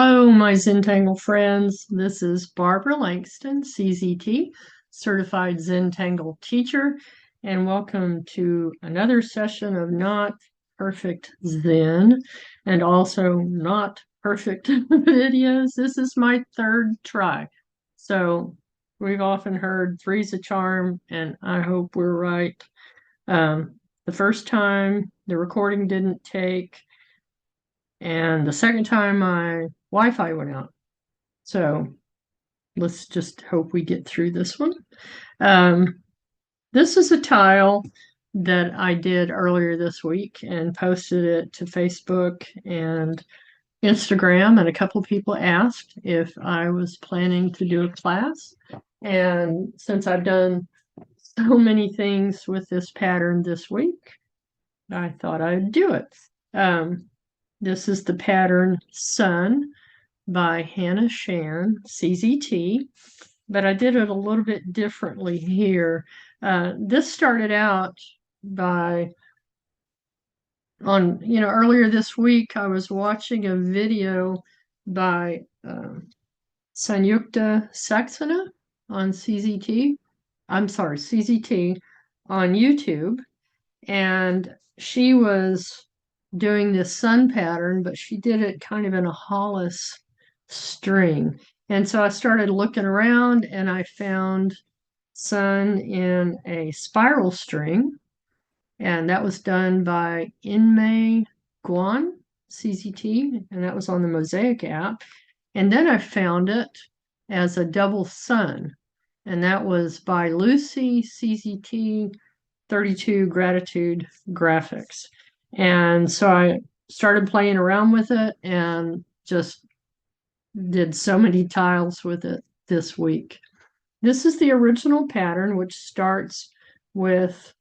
Hello, my Zentangle friends. This is Barbara Langston, CZT, Certified Zentangle Teacher, and welcome to another session of Not Perfect Zen and also Not Perfect videos. This is my third try. So we've often heard three's a charm, and I hope we're right. The first time the recording didn't take, and the second time my Wi-Fi went out. So let's just hope we get through this one. This is a tile that I did earlier this week and posted it to Facebook and Instagram, and a couple people asked if I was planning to do a class. And since I've done so many things with this pattern this week, I thought I'd do it. This is the pattern Sun by Hanna Shan, CZT, but I did it a little bit differently here. This started out by, earlier this week, I was watching a video by Sanyukta Saxena on CZT. I'm sorry, CZT on YouTube. And she was doing this sun pattern, but she did it kind of in a Hollis string. And so I started looking around and I found sun in a spiral string. And that was done by Inmei Guan, CZT, and that was on the Mosaic app. And then I found it as a double sun, and that was by Lucy, CZT 32 Gratitude Graphics. And so I started playing around with it and just did so many tiles with it this week. This is the original pattern, which starts with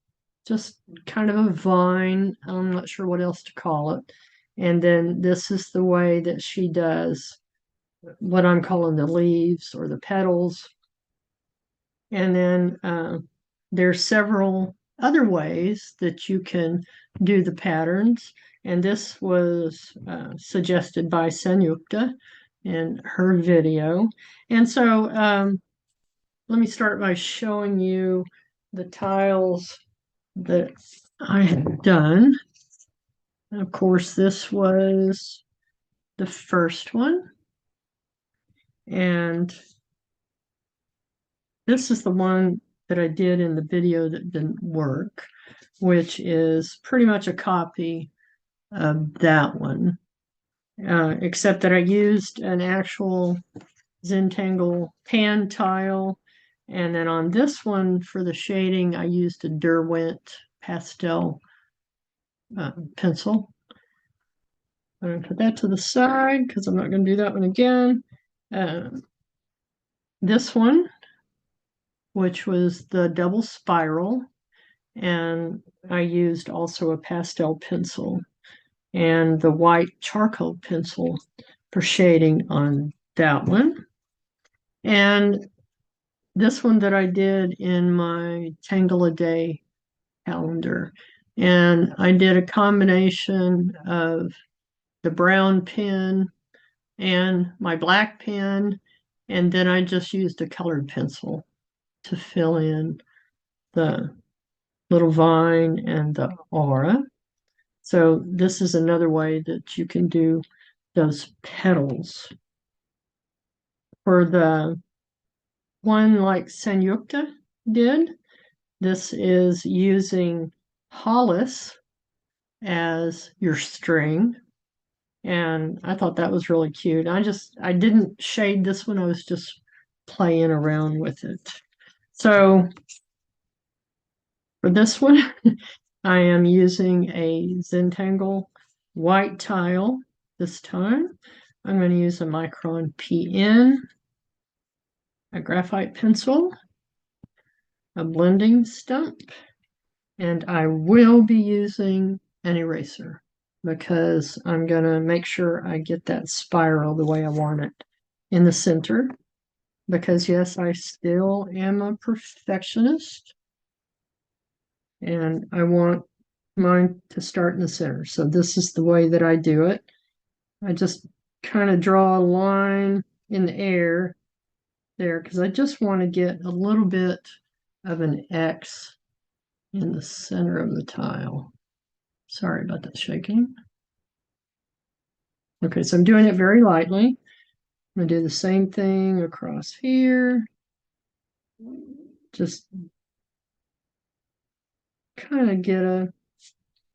just kind of a vine. I'm not sure what else to call it. And then this is the way that she does what I'm calling the leaves or the petals. And then there's several other ways that you can do the patterns. And this was suggested by Sanyukta in her video. And so let me start by showing you the tiles that I have done. And of course, this was the first one. And this is the one that I did in the video that didn't work, which is pretty much a copy of that one, except that I used an actual Zentangle pan tile. And then on this one for the shading, I used a Derwent pastel pencil. I'm going to put that to the side because I'm not going to do that one again. This one, which was the double spiral, and I used also a pastel pencil and the white charcoal pencil for shading on that one. And this one that I did in my Tangle a Day calendar. And I did a combination of the brown pen and my black pen, and then I just used a colored pencil to fill in the little vine and the aura. So this is another way that you can do those petals. For the one like Sanyukta did, this is using Hollis as your string. And I thought that was really cute. I didn't shade this one. I was just playing around with it. So for this one, I am using a Zentangle white tile this time. I'm going to use a Micron PN, a graphite pencil, a blending stump, and I will be using an eraser because I'm going to make sure I get that spiral the way I want it in the center. Because yes, I still am a perfectionist and I want mine to start in the center. So this is the way that I do it. I just kind of draw a line in the air there because I just want to get a little bit of an X in the center of the tile. Sorry about that shaking. Okay, so I'm doing it very lightly. I'm going to do the same thing across here. Just kind of get a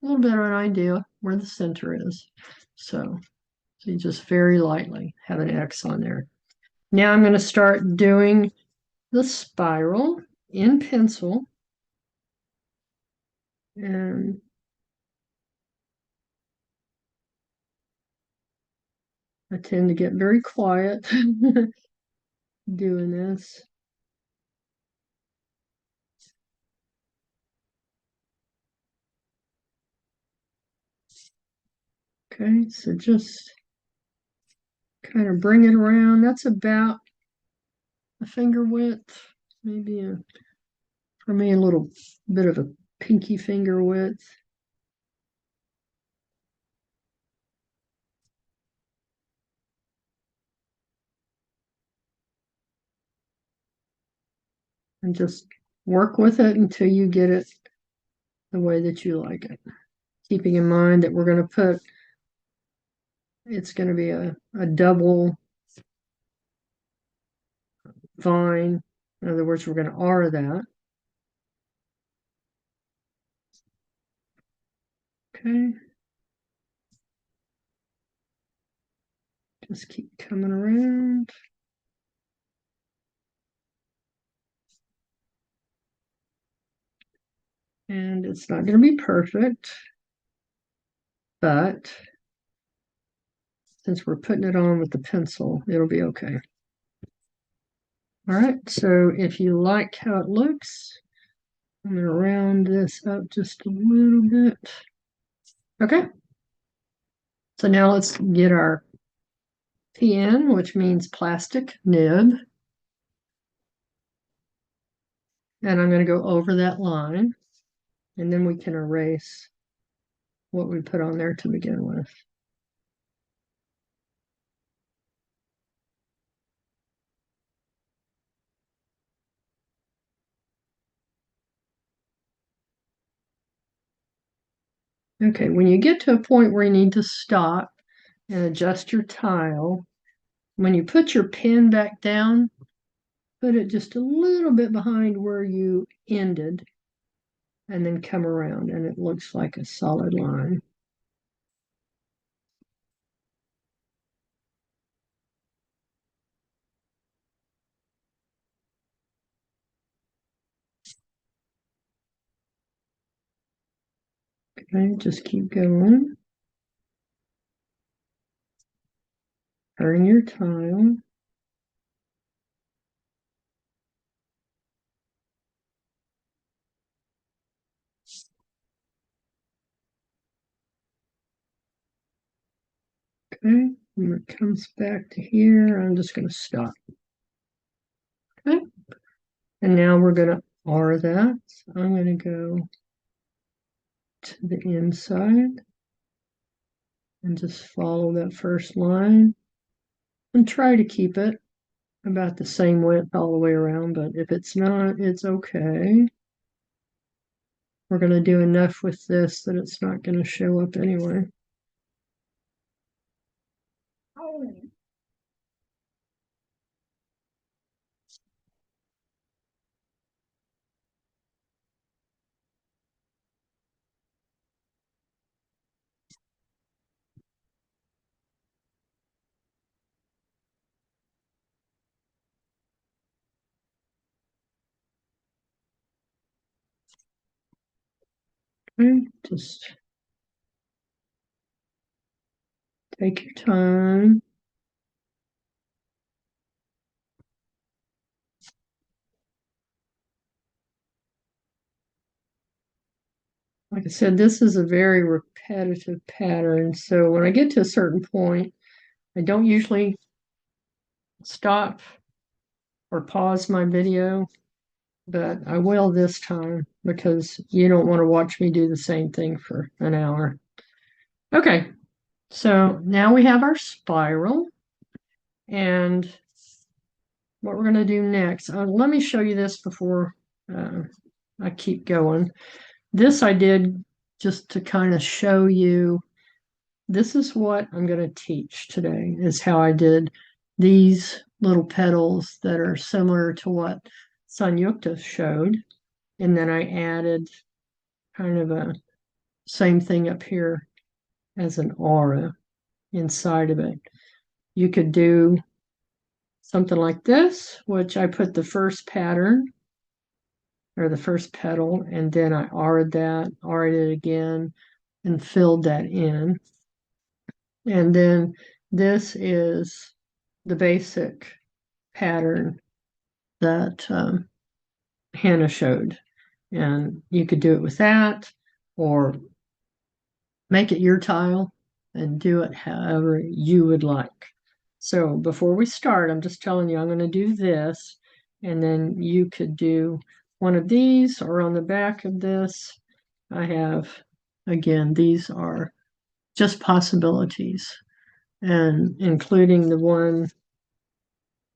little bit of an idea where the center is. So you just very lightly have an X on there. Now I'm going to start doing the spiral in pencil. And I tend to get very quiet doing this. Okay, so just kind of bring it around. That's about a finger width, maybe for me, a little bit of a pinky finger width. And just work with it until you get it the way that you like it. Keeping in mind that we're going to put, it's going to be a double vine. In other words, we're going to R that. Okay. Just keep coming around. And it's not going to be perfect, but since we're putting it on with the pencil, it'll be okay. All right, so if you like how it looks, I'm going to round this up just a little bit. Okay. So now let's get our PN, which means plastic nib. And I'm going to go over that line. And then we can erase what we put on there to begin with. Okay, when you get to a point where you need to stop and adjust your tile, when you put your pen back down, put it just a little bit behind where you ended and then come around and it looks like a solid line. Okay, just keep going. Turn your tile. Okay, when it comes back to here, I'm just going to stop. Okay, and now we're going to R that. So I'm going to go to the inside and just follow that first line and try to keep it about the same width all the way around, but if it's not, it's okay. We're going to do enough with this that it's not going to show up anyway. Okay, just take your time. Like I said, this is a very repetitive pattern. So when I get to a certain point, I don't usually stop or pause my video, but I will this time because you don't want to watch me do the same thing for an hour. Okay, So now we have our spiral, and what we're going to do next, let me show you this before I keep going. This I did just to kind of show you, this is what I'm going to teach today, is how I did these little petals that are similar to what Sanyukta showed. And then I added kind of a same thing up here as an aura inside of it. You could do something like this, which I put the first pattern or the first petal, and then I auraed it again, and filled that in. And then this is the basic pattern that Hanna showed. And you could do it with that, or make it your tile and do it however you would like. So before we start, I'm just telling you, I'm going to do this, and then you could do one of these, or on the back of this, I have, again, these are just possibilities, and including the one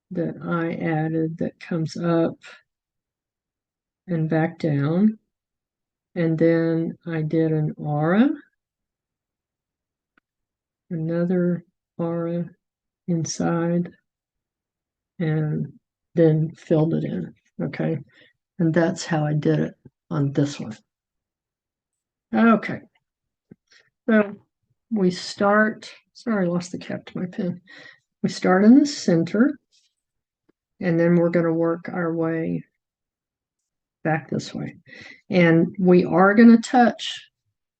that I added that comes up and back down. And then I did an aura, another aura inside, and then filled it in. Okay. And that's how I did it on this one. Okay. So we start, sorry, I lost the cap to my pen. We start in the center, and then we're going to work our way back this way. And we are going to touch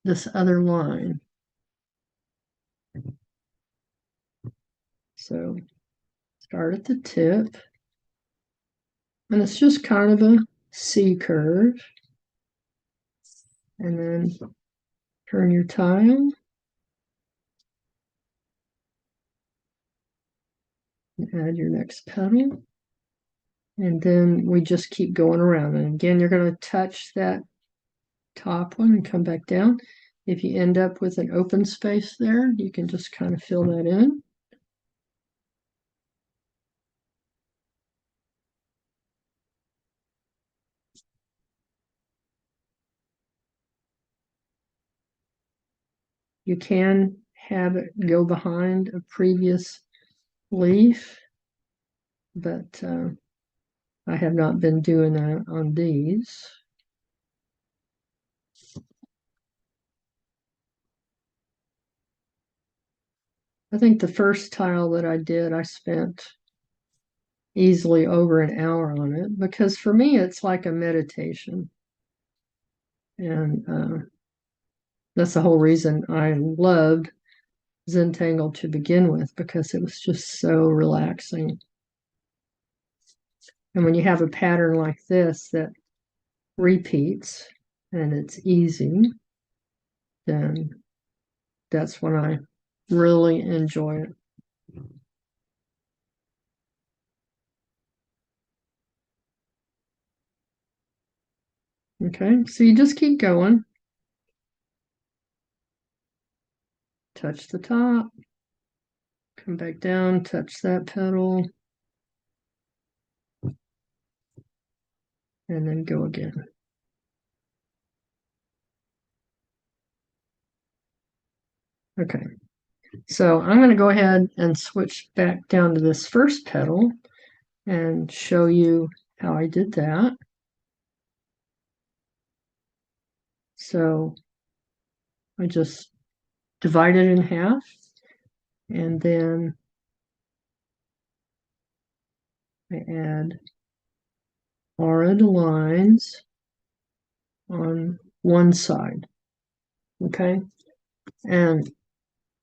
this other line. So start at the tip, and it's just kind of a C curve. And then turn your tile and add your next petal. And then we just keep going around. And again, you're going to touch that top one and come back down. If you end up with an open space there, you can just kind of fill that in. You can have it go behind a previous leaf, but I have not been doing that on these. I think the first tile that I did, I spent easily over an hour on it, because for me, it's like a meditation. And that's the whole reason I loved Zentangle to begin with, because it was just so relaxing. And when you have a pattern like this that repeats and it's easy, then that's when I really enjoy it. Okay, so you just keep going. Touch the top, come back down, touch that petal, and then go again. Okay, so I'm going to go ahead and switch back down to this first petal and show you how I did that. So I just divide it in half, and then I add auraed lines on one side. Okay, and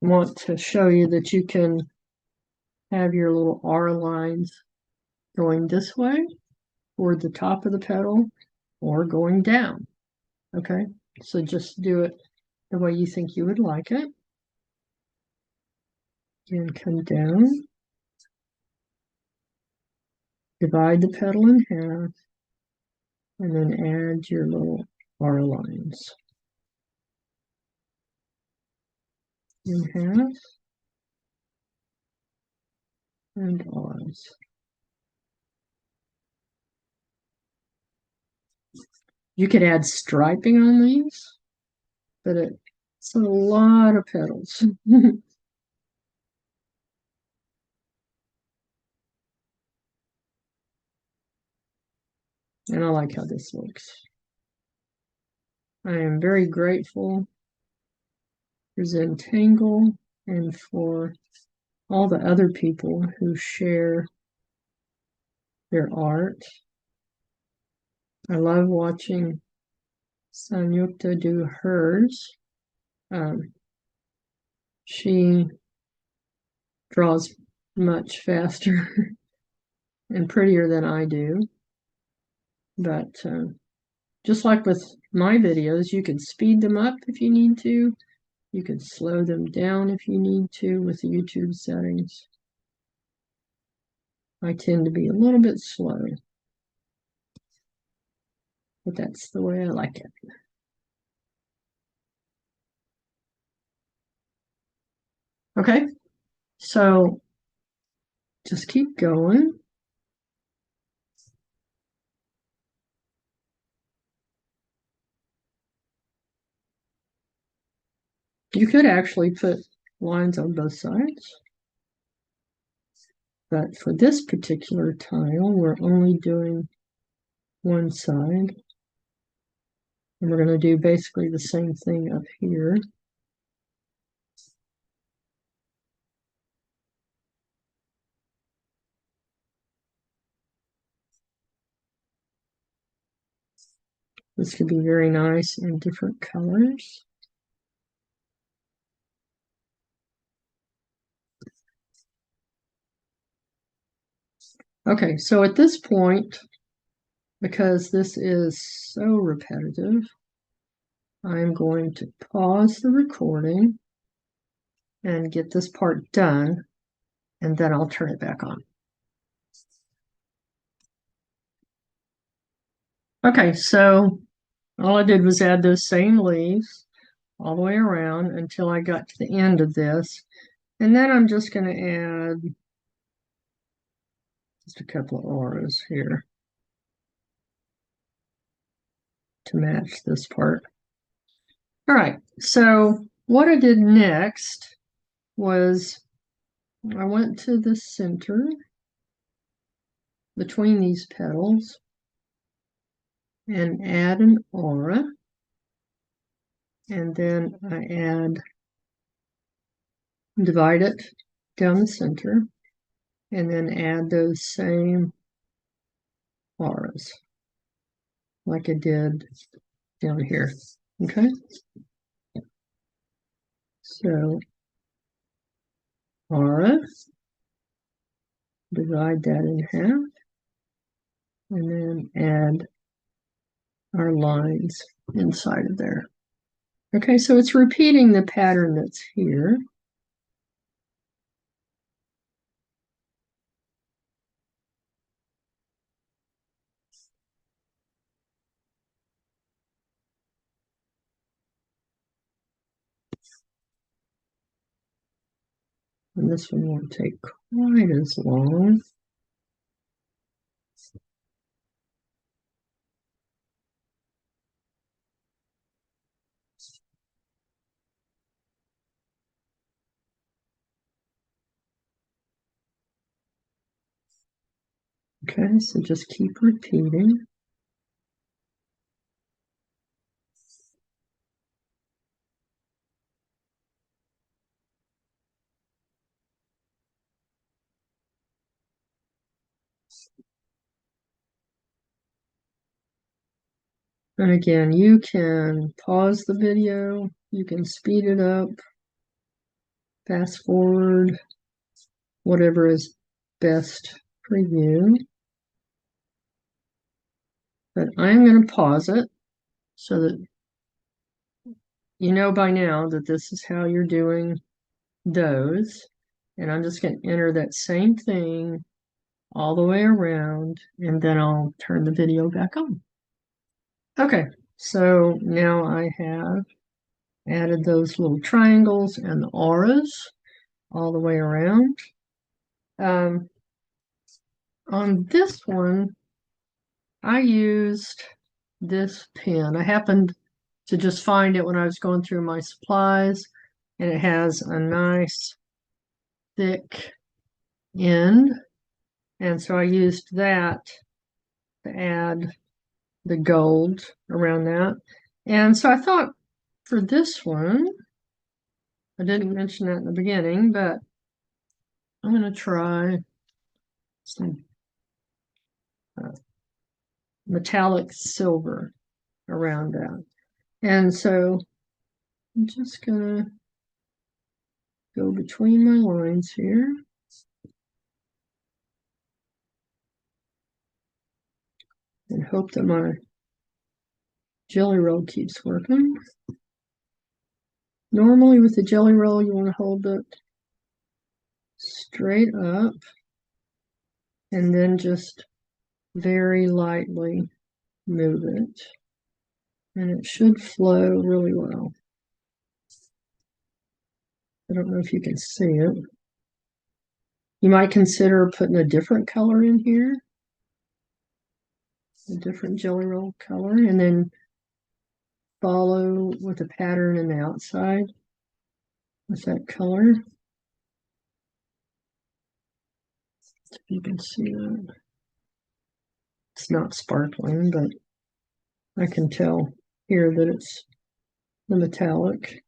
want to show you that you can have your little aura lines going this way toward the top of the petal, or going down. Okay, so just do it the way you think you would like it. And come down, divide the petal in half, and then add your little aura lines. in half and R's. You could add striping on these, but it's a lot of petals. And I like how this looks. I am very grateful for Zentangle and for all the other people who share their art. I love watching Sanyukta do hers. She draws much faster and prettier than I do. But just like with my videos, you can speed them up if you need to. You can slow them down if you need to with the YouTube settings. I tend to be a little bit slow, but that's the way I like it. Okay, so just keep going. You could actually put lines on both sides, but for this particular tile, we're only doing one side. And we're going to do basically the same thing up here. This could be very nice in different colors. Okay, so at this point, because this is so repetitive, I'm going to pause the recording and get this part done, and then I'll turn it back on. Okay, so all I did was add those same leaves all the way around until I got to the end of this. And then I'm just going to add just a couple of auras here to match this part. All right, so what I did next was I went to the center between these petals and add an aura. And then I divide it down the center and then add those same auras like I did down here. Okay, so aura, divide that in half, and then add our lines inside of there. Okay, so it's repeating the pattern that's here. And this one won't take quite as long. Okay, so just keep repeating. And again, you can pause the video, you can speed it up, fast forward, whatever is best for you. But I'm going to pause it so that you know by now that this is how you're doing those. And I'm just going to enter that same thing all the way around, and then I'll turn the video back on. Okay, so now I have Added those little triangles and the auras all the way around. On this one, I used this pen. I happened to just find it when I was going through my supplies, and it has a nice thick end. And so I used that to add the gold around that. And so I thought for this one, I didn't mention that in the beginning, but I'm going to try some metallic silver around that. And so I'm just going to go between my lines here. And hope that my jelly roll keeps working. Normally with the jelly roll, you want to hold it straight up and then just very lightly move it. And it should flow really well. I don't know if you can see it. You might consider putting a different color in here, a different jelly roll color, and then follow with a pattern in the outside with that color. If you can see that. It's not sparkling, but I can tell here that it's the metallic.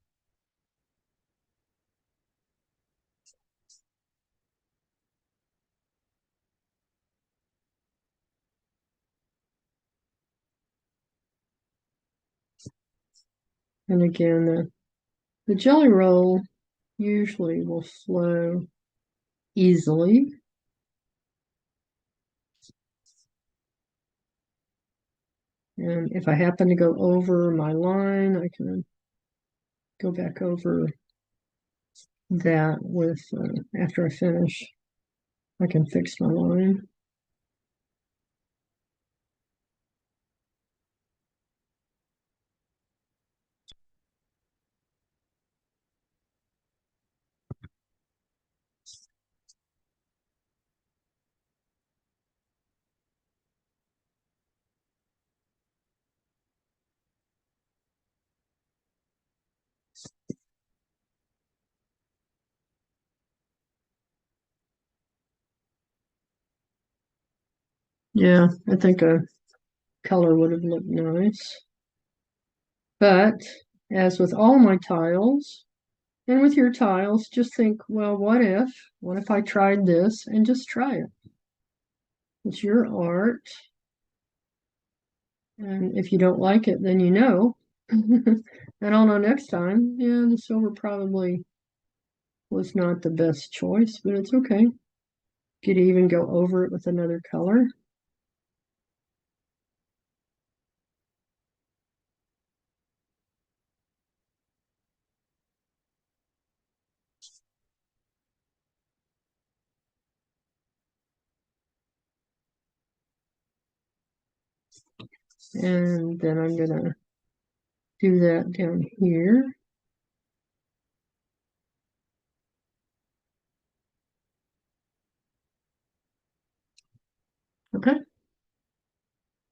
And again, the jelly roll usually will flow easily. And if I happen to go over my line, I can go back over that with, after I finish, I can fix my line. Yeah, I think a color would have looked nice. But as with all my tiles, and with your tiles, just think, well, what if? What if I tried this and just try it? It's your art. And if you don't like it, then you know. And I'll know next time, yeah, the silver probably was not the best choice, but it's okay. Could even go over it with another color. And then I'm gonna do that down here. Okay.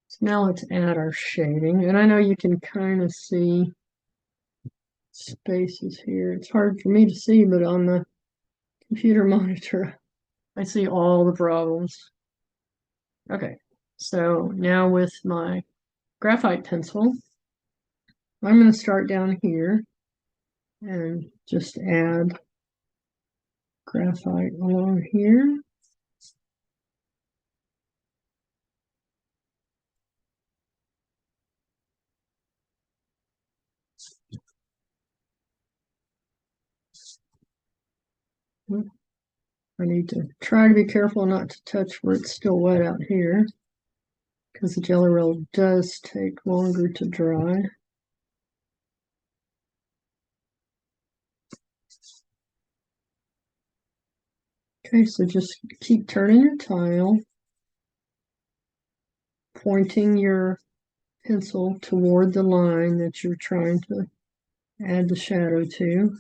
So now let's add our shading. And I know you can kind of see spaces here. It's hard for me to see, but on the computer monitor, I see all the problems. Okay, so now with my graphite pencil, I'm going to start down here and just add graphite along here. I need to try to be careful not to touch where it's still wet out here, because the jelly roll does take longer to dry. Okay, so just keep turning your tile, pointing your pencil toward the line that you're trying to add the shadow to.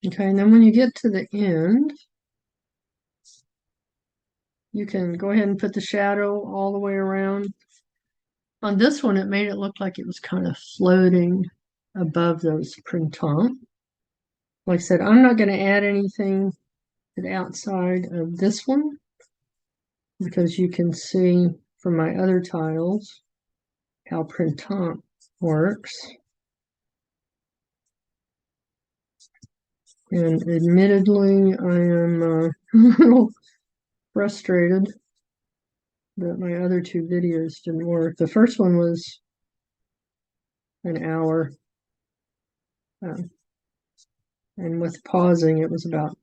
Okay, and then when you get to the end, you can go ahead and put the shadow all the way around. On this one, it made it look like it was kind of floating above those printemps. Like I said, I'm not going to add anything to the outside of this one because you can see from my other tiles how printemps works. And admittedly, I am a little frustrated that my other two videos didn't work. The first one was an hour, and with pausing, it was about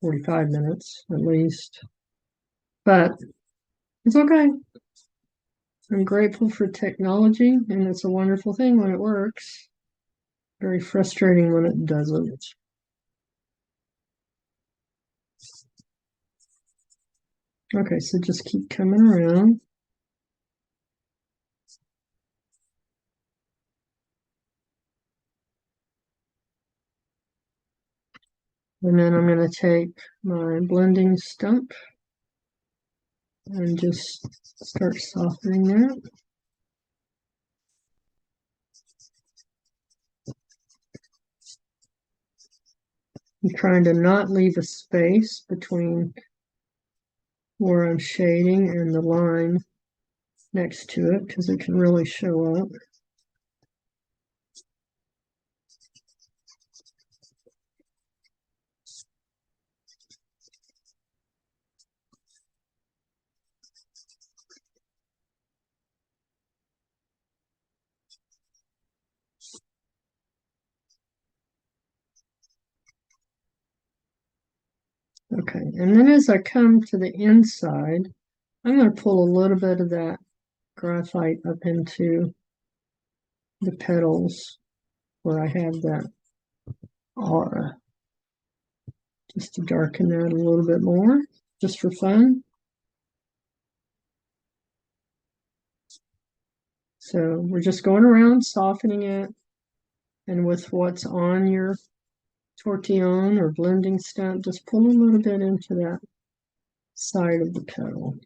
45 minutes at least. But it's okay. I'm grateful for technology, and it's a wonderful thing when it works. Very frustrating when it doesn't. Okay, so just keep coming around. And then I'm going to take my blending stump and just start softening that. I'm trying to not leave a space between where I'm shading and the line next to it because it can really show up. Okay, and then as I come to the inside, I'm going to pull a little bit of that graphite up into the petals where I have that aura, just to darken that a little bit more, just for fun. So we're just going around softening it, and with what's on your tortillon or blending stump, just pull a little bit into that side of the petal.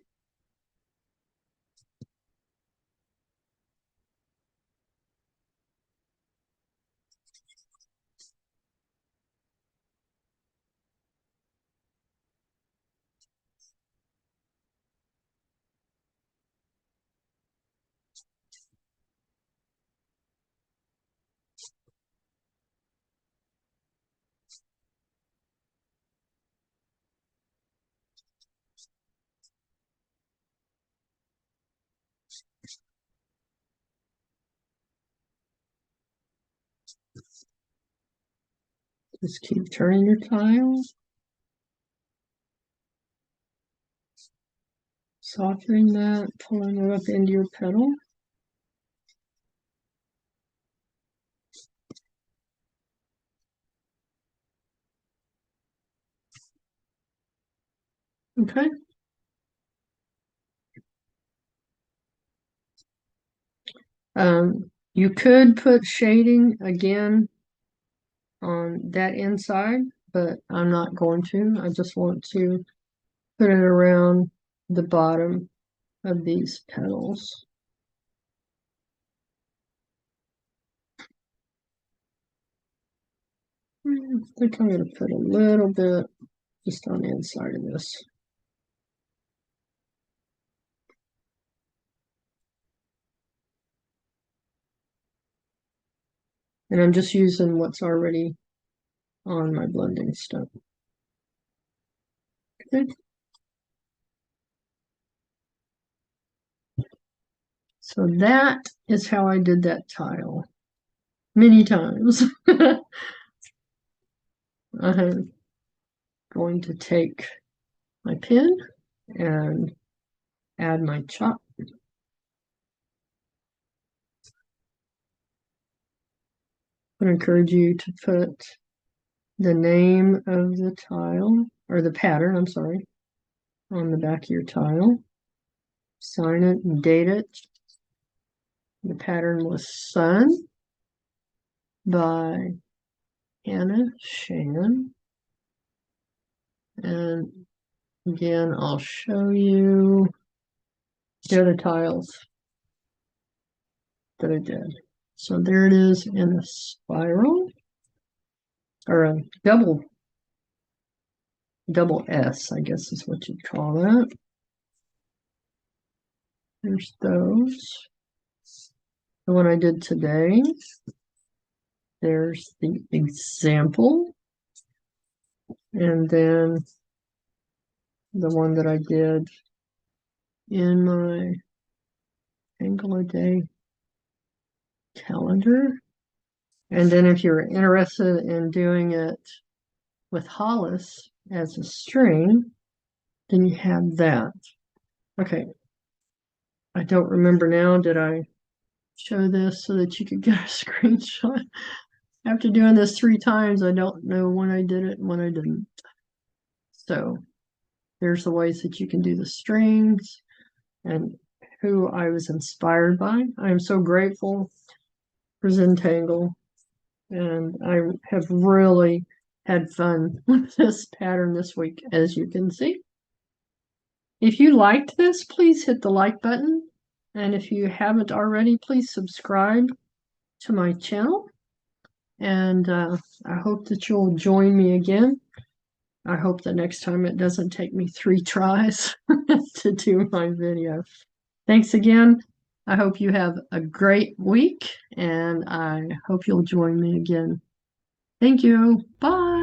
Just keep turning your tile, softening that, pulling it up into your petal. Okay. You could put shading again on that inside, but I'm not going to. I just want to put it around the bottom of these petals. I think I'm going to put a little bit just on the inside of this. And I'm just using what's already on my blending stuff. Okay. So that is how I did that tile. many times. I'm going to take my pen and add my chalk. I would encourage you to put the name of the tile, or the pattern, I'm sorry, on the back of your tile. Sign it and date it. The pattern was Sun by Hanna Shan. And again, I'll show you the other tiles that I did. So there it is in a spiral, or a double S, I guess is what you'd call that. There's those. The one I did today. There's the example. And then the one that I did in my Angle a Day calendar. And then if you're interested in doing it with Hollis as a string, then you have that. Okay. I don't remember now. Did I show this so that you could get a screenshot? After doing this 3 times, I don't know when I did it and when I didn't. So there's the ways that you can do the strings and who I was inspired by. I am so grateful for Zentangle, and I have really had fun with this pattern this week, as you can see. If you liked this, please hit the like button. And if you haven't already, please subscribe to my channel. And I hope that you'll join me again. I hope that next time it doesn't take me 3 tries to do my video. Thanks again. I hope you have a great week, and I hope you'll join me again. Thank you. Bye.